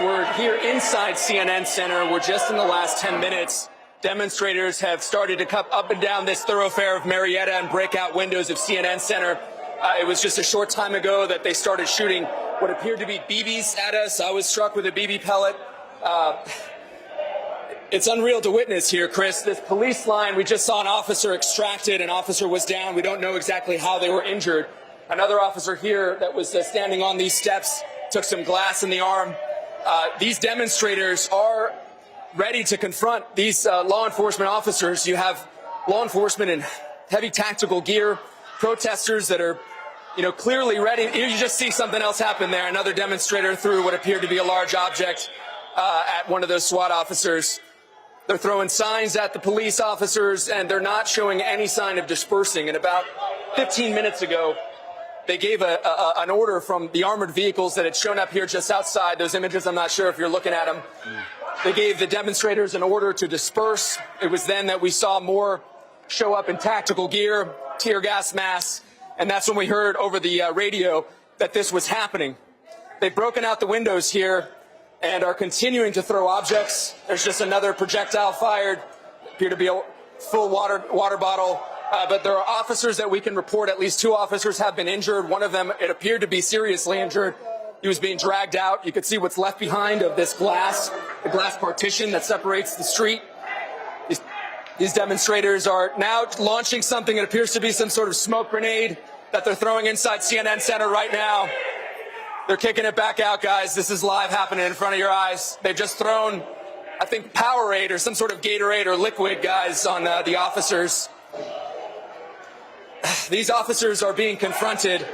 We're here inside CNN Center. We're just in the last 10 minutes. Demonstrators have started to come up and down this thoroughfare of Marietta and break out windows of CNN Center. It was just a short time ago that they started shooting what appeared to be BBs at us. I was struck with a BB pellet. It's unreal to witness here, Chris. This police line, we just saw an officer extracted. An officer was down. We don't know exactly how they were injured. Another officer here that was standing on these steps took some glass in the arm. These demonstrators are ready to confront these law enforcement officers. You have law enforcement in heavy tactical gear, protesters that are, clearly ready. You just see something else happen there. Another demonstrator threw what appeared to be a large object at one of those SWAT officers. They're throwing signs at the police officers, and they're not showing any sign of dispersing. And about 15 minutes ago, they gave an order from the armored vehicles that had shown up here just outside. Those images, I'm not sure if you're looking at them. They gave the demonstrators an order to disperse. It was then that we saw more show up in tactical gear, tear gas masks, and that's when we heard over the radio that this was happening. They've broken out the windows here and are continuing to throw objects. There's just another projectile fired, appear to be a full water bottle. But there are officers that we can report. At least 2 officers have been injured. One of them, it appeared to be seriously injured. He was being dragged out. You could see what's left behind of this glass, the glass partition that separates the street. These demonstrators are now launching something that appears to be some sort of smoke grenade that they're throwing inside CNN Center right now. They're kicking it back out, guys. This is live happening in front of your eyes. They've just thrown, I think, Powerade or some sort of Gatorade or liquid, guys, on the officers. These officers are being confronted.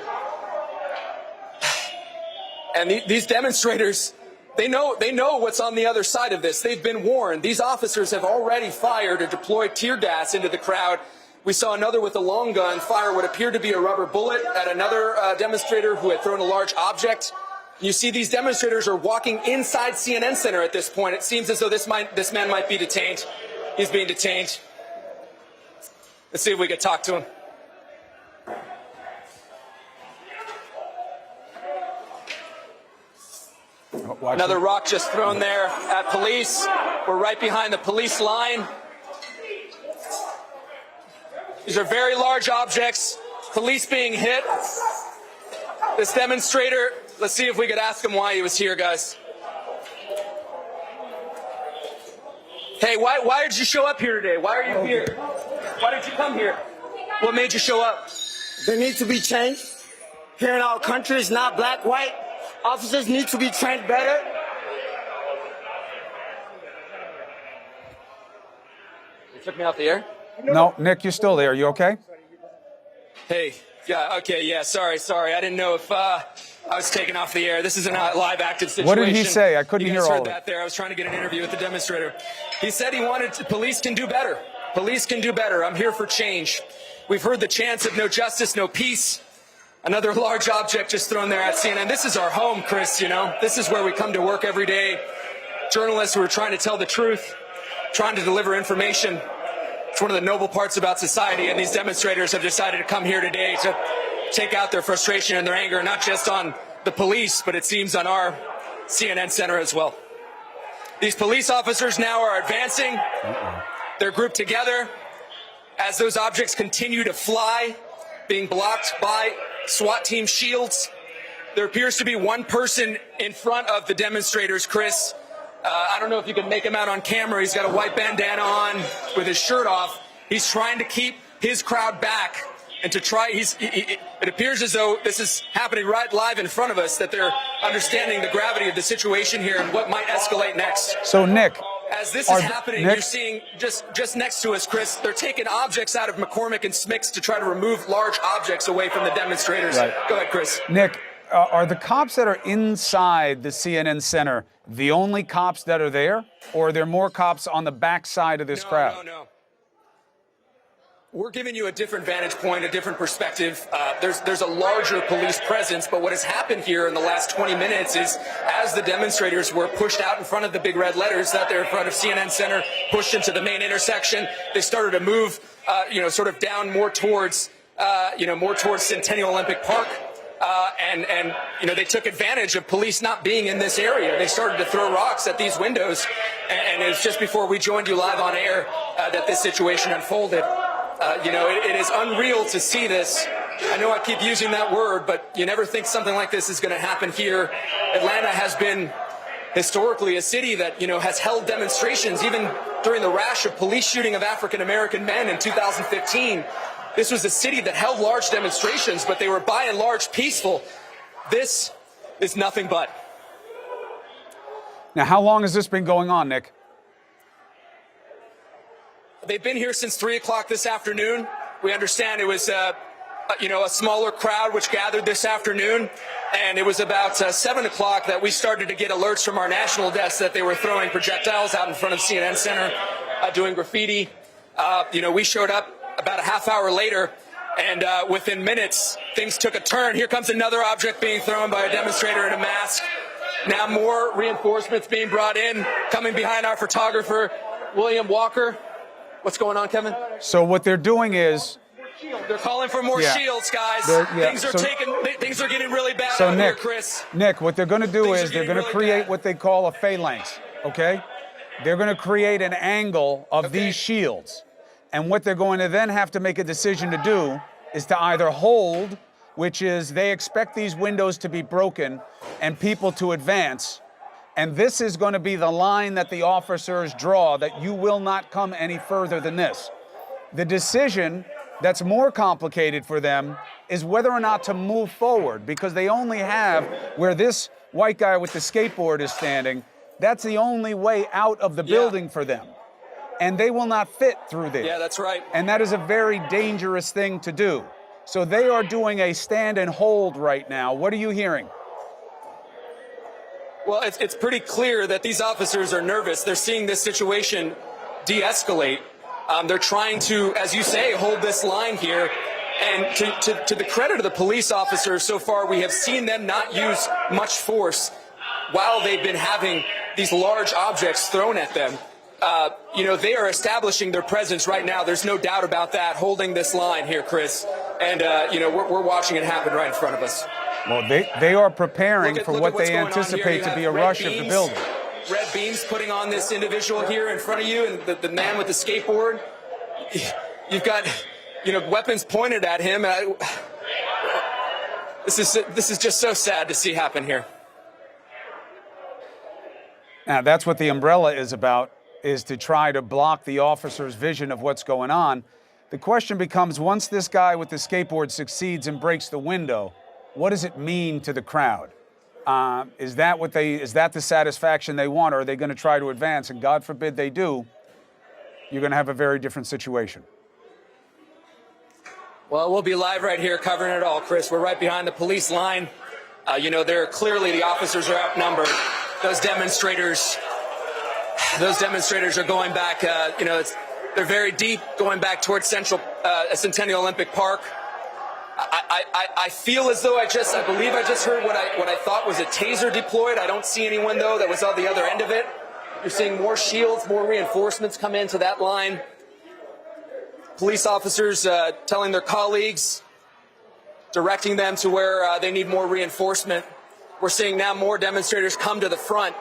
And these demonstrators, they know what's on the other side of this. They've been warned. These officers have already fired or deployed tear gas into the crowd. We saw another with a long gun fire what appeared to be a rubber bullet at another demonstrator who had thrown a large object. You see these demonstrators are walking inside CNN Center at this point. It seems as though this man might be detained. He's being detained. Let's see if we can talk to him. Another rock just thrown there at police. We're right behind the police line. These are very large objects. Police being hit. This demonstrator, let's see if we could ask him why he was here, guys. Hey, why did you show up here today? Why are you here? Why did you come here? What made you show up? There needs to be change. Here in our country, it's not black, white. Officers need to be trained better. You took me off the air? No, Nick, you're still there. You okay? Hey, yeah, okay, yeah, sorry. I didn't know if I was taken off the air. This is a live active situation. What did he say? I couldn't hear all heard of it. that there. I was trying to get an interview with the demonstrator. He said he wanted police can do better. Police can do better. I'm here for change. We've heard the chants of no justice, no peace. Another large object just thrown there at CNN. This is our home, Chris, This is where we come to work every day. Journalists who are trying to tell the truth, trying to deliver information. It's one of the noble parts about society, and these demonstrators have decided to come here today to take out their frustration and their anger, not just on the police, but it seems on our CNN Center as well. These police officers now are advancing. They're grouped together as those objects continue to fly, being blocked by SWAT team shields. There appears to be one person in front of the demonstrators, Chris. I don't know if you can make him out on camera. He's got a white bandana on with his shirt off. He's trying to keep his crowd back and to try. It appears as though this is happening right live in front of us, that they're understanding the gravity of the situation here and what might escalate next. So, Nick, as this is happening, you're seeing just next to us, Chris, they're taking objects out of McCormick and Smicks to try to remove large objects away from the demonstrators. Right. Go ahead, Chris. Nick, are the cops that are inside the CNN Center the only cops that are there, or are there more cops on the backside of this crowd? No. We're giving you a different vantage point, a different perspective. There's a larger police presence, but what has happened here in the last 20 minutes is, as the demonstrators were pushed out in front of the big red letters out there in front of CNN Center, pushed into the main intersection, they started to move, sort of down more towards Centennial Olympic Park. and they took advantage of police not being in this area. They started to throw rocks at these windows, and it was just before we joined you live on air that this situation unfolded. It is unreal to see this. I know I keep using that word, but you never think something like this is going to happen here. Atlanta has been historically a city that, has held demonstrations, even during the rash of police shooting of African-American men in 2015. This was a city that held large demonstrations, but they were by and large peaceful. This is nothing but. Now, how long has this been going on, Nick? They've been here since 3 o'clock this afternoon. We understand it was, a smaller crowd which gathered this afternoon. And it was about 7 o'clock that we started to get alerts from our national desk that they were throwing projectiles out in front of CNN Center, doing graffiti. We showed up about a half hour later, and within minutes, things took a turn. Here comes another object being thrown by a demonstrator in a mask. Now more reinforcements being brought in, coming behind our photographer, William Walker. What's going on, Kevin? So what they're doing is... They're calling for more shields, guys. Things are getting really bad out here, Chris. Nick, what they're going to do is they're going to create what they call a phalanx, okay? They're going to create an angle of these shields. And what they're going to then have to make a decision to do is to either hold, which is they expect these windows to be broken and people to advance. And this is going to be the line that the officers draw, that you will not come any further than this. The decision that's more complicated for them is whether or not to move forward, because they only have where this white guy with the skateboard is standing. That's the only way out of the building for them. And they will not fit through there. Yeah, that's right. And that is a very dangerous thing to do. So they are doing a stand and hold right now. What are you hearing? Well, it's pretty clear that these officers are nervous. They're seeing this situation de-escalate. They're trying to, as you say, hold this line here. And to the credit of the police officers, so far we have seen them not use much force while they've been having these large objects thrown at them. They are establishing their presence right now. There's no doubt about that, holding this line here, Chris. And, we're watching it happen right in front of us. Well, they are prepreparing for what they anticipate to be a rush of the building. Red beams putting on this individual here in front of you, and the man with the skateboard. You've got, weapons pointed at him. This is just so sad to see happen here. Now, that's what the umbrella is about, is to try to block the officer's vision of what's going on. The question becomes, once this guy with the skateboard succeeds and breaks the window, what does it mean to the crowd? Is that the satisfaction they want, or are they going to try to advance? And God forbid they do, you're going to have a very different situation. Well, we'll be live right here covering it all, Chris. We're right behind the police line. Clearly the officers are outnumbered. Those demonstrators are going back, they're very deep, going back towards Centennial Olympic Park. I feel as though I believe I just heard what I thought was a taser deployed. I don't see anyone, though, that was on the other end of it. You're seeing more shields, more reinforcements come into that line. Police officers telling their colleagues, directing them to where they need more reinforcement. We're seeing now more demonstrators come to the front.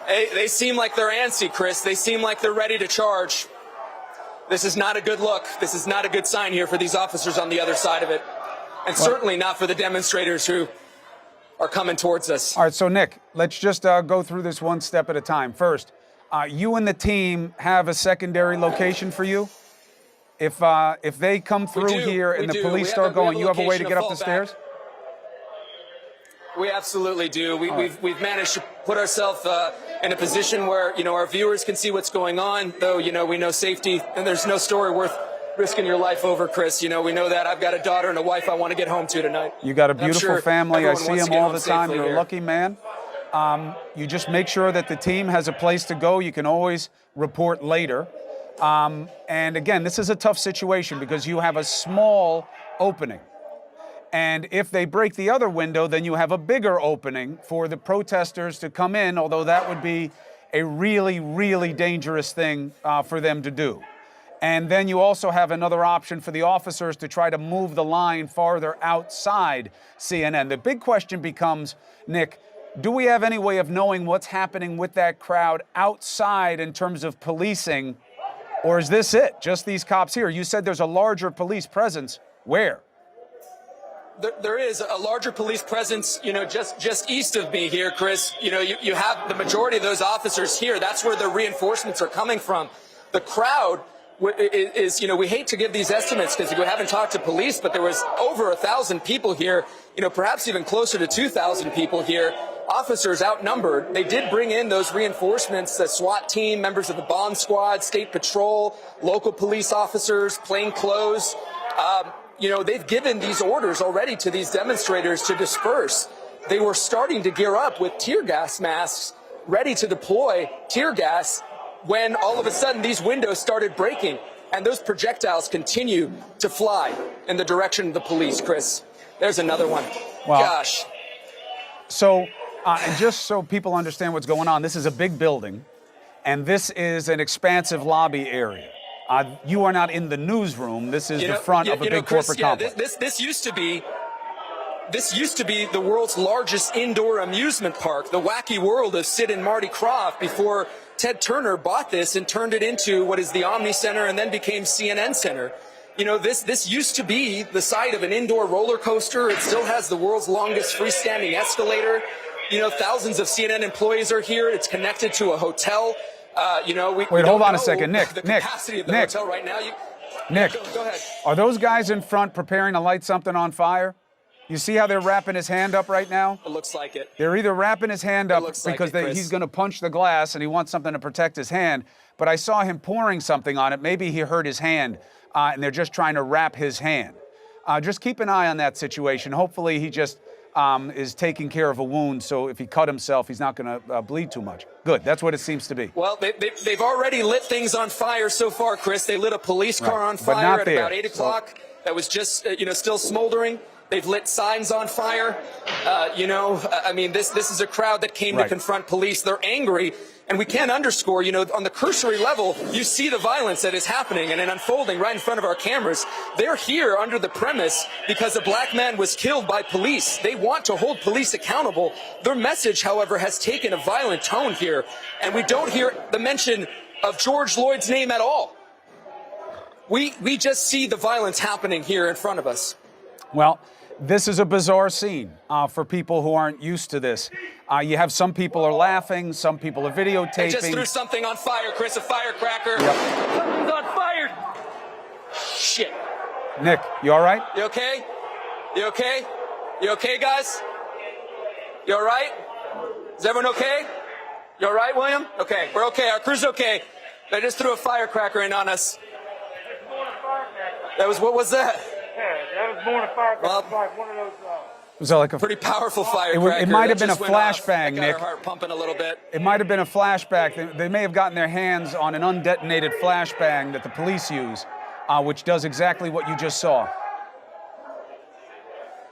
They seem like they're antsy, Chris. They seem like they're ready to charge. This is not a good look. This is not a good sign here for these officers on the other side of it. And certainly not for the demonstrators who are coming towards us. All right, so Nick, let's just go through this one step at a time. First, you and the team have a secondary location for you? If they come through here and the police start going, you have a way to get up the stairs? We absolutely do. We've managed to put ourselves in a position where, our viewers can see what's going on, though, we know safety, and there's no story worth risking your life over, Chris. We know that. I've got a daughter and a wife I want to get home to tonight. You got a beautiful family. I see them all the time. You're a lucky man. You just make sure that the team has a place to go. You can always report later. And again, this is a tough situation because you have a small opening. And if they break the other window, then you have a bigger opening for the protesters to come in, although that would be a really, really dangerous thing for them to do. And then you also have another option for the officers to try to move the line farther outside CNN. The big question becomes, Nick, do we have any way of knowing what's happening with that crowd outside in terms of policing, or is this it? Just these cops here? You said there's a larger police presence. Where? There is a larger police presence, just east of me here, Chris. You have the majority of those officers here. That's where the reinforcements are coming from. The crowd is, we hate to give these estimates because we haven't talked to police, but there was over 1,000 people here, perhaps even closer to 2,000 people here. Officers outnumbered. They did bring in those reinforcements, the SWAT team, members of the bomb squad, state patrol, local police officers, plain clothes. They've given these orders already to these demonstrators to disperse. They were starting to gear up with tear gas masks, ready to deploy tear gas, when all of a sudden these windows started breaking and those projectiles continue to fly in the direction of the police, Chris. There's another one. Well, gosh. So, and just so people understand what's going on, this is a big building, and this is an expansive lobby area. You are not in the newsroom. This is the front of a big Chris, corporate complex. This used to be the world's largest indoor amusement park, the wacky world of Sid and Marty Krofft, before Ted Turner bought this and turned it into what is the Omni Center and then became CNN Center. This used to be the site of an indoor roller coaster. It still has the world's longest freestanding escalator. Thousands of CNN employees are here. It's connected to a hotel. Wait, hold on a second, Nick. The capacity of the hotel right now. Nick, go ahead. Are those guys in front preparing to light something on fire? You see how they're wrapping his hand up right now? It looks like it. They're either wrapping his hand up because Chris. he's going to punch the glass and he wants something to protect his hand, but I saw him pouring something on it. Maybe he hurt his hand, and they're just trying to wrap his hand. Just keep an eye on that situation. Hopefully he just is taking care of a wound, so if he cut himself, he's not going to bleed too much. Good, that's what it seems to be. Well, they've already lit things on fire so far, Chris. They lit a police car on fire at about 8 o'clock. That was just, still smoldering. They've lit signs on fire. This is a crowd that came to confront police. They're angry. And we can't underscore, on the cursory level, you see the violence that is happening and unfolding right in front of our cameras. They're here under the premise because a black man was killed by police. They want to hold police accountable. Their message, however, has taken a violent tone here. And we don't hear the mention of George Floyd's name at all. We just see the violence happening here in front of us. Well, this is a bizarre scene for people who aren't used to this. You have some people are laughing, some people are videotaping. They just threw something on fire, Chris, a firecracker. Yep. Something's on fire. Shit. Nick, you all right? You okay? You okay? You okay, guys? You all right? Is everyone okay? You all right, William? Okay, we're okay. Our crew's okay. They just threw a firecracker in on us. What was that? Yeah, that was born a firecracker, like one of those. Was that like a pretty powerful firecracker? It might have been a that just went off. flashbang, That got Nick. our heart pumping a little bit. It might have been a flashback. They may have gotten their hands on an undetonated flashbang that the police use, which does exactly what you just saw.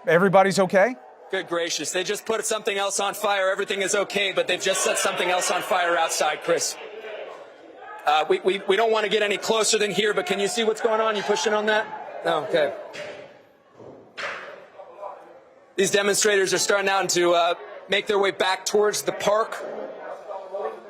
Everybody's okay? Good gracious. They just put something else on fire. Everything is okay, but they've just set something else on fire outside, Chris. We don't want to get any closer than here, but can you see what's going on? You pushing on that? Oh, okay. These demonstrators are starting out to make their way back towards the park.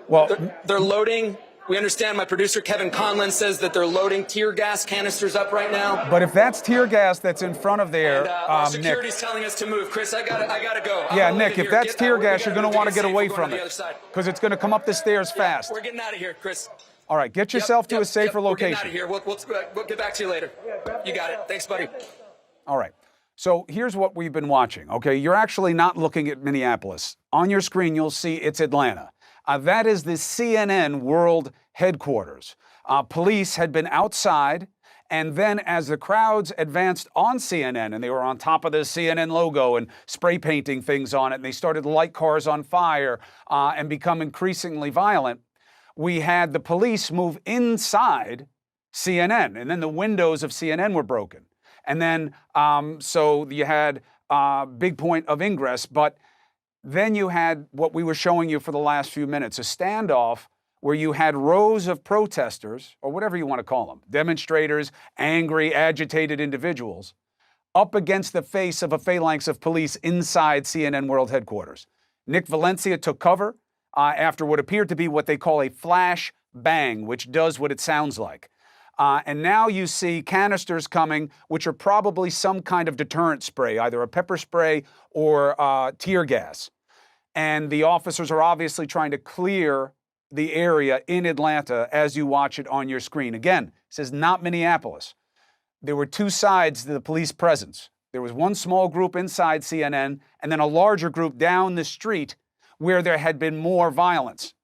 Well, they're loading. We understand my producer, Kevin Conlon, says that they're loading tear gas canisters up right now. But if that's tear gas that's in front of there, and, our Nick. security's telling us to move. Chris, I gotta go. Yeah, Nick, if that's tear gas, you're going to want to get away from it because it's going to come up the stairs fast. We're getting out of here, Chris. All right, get yourself to a safer location. We're getting out of here. We'll get back to you later. You got it. Thanks, buddy. All right. So here's what we've been watching, okay? You're actually not looking at Minneapolis. On your screen, you'll see it's Atlanta. That is the CNN World Headquarters. Police had been outside, and then as the crowds advanced on CNN, and they were on top of the CNN logo and spray painting things on it, and they started to light cars on fire and become increasingly violent, we had the police move inside CNN, and then the windows of CNN were broken. And then, so you had a big point of ingress, but then you had what we were showing you for the last few minutes, a standoff where you had rows of protesters, or whatever you want to call them, demonstrators, angry, agitated individuals, up against the face of a phalanx of police inside CNN World Headquarters. Nick Valencia took cover after what appeared to be what they call a flash bang, which does what it sounds like. And now you see canisters coming, which are probably some kind of deterrent spray, either a pepper spray or tear gas. And the officers are obviously trying to clear the area in Atlanta as you watch it on your screen. Again, this is not Minneapolis. There were two sides to the police presence. There was one small group inside CNN and then a larger group down the street where there had been more violence.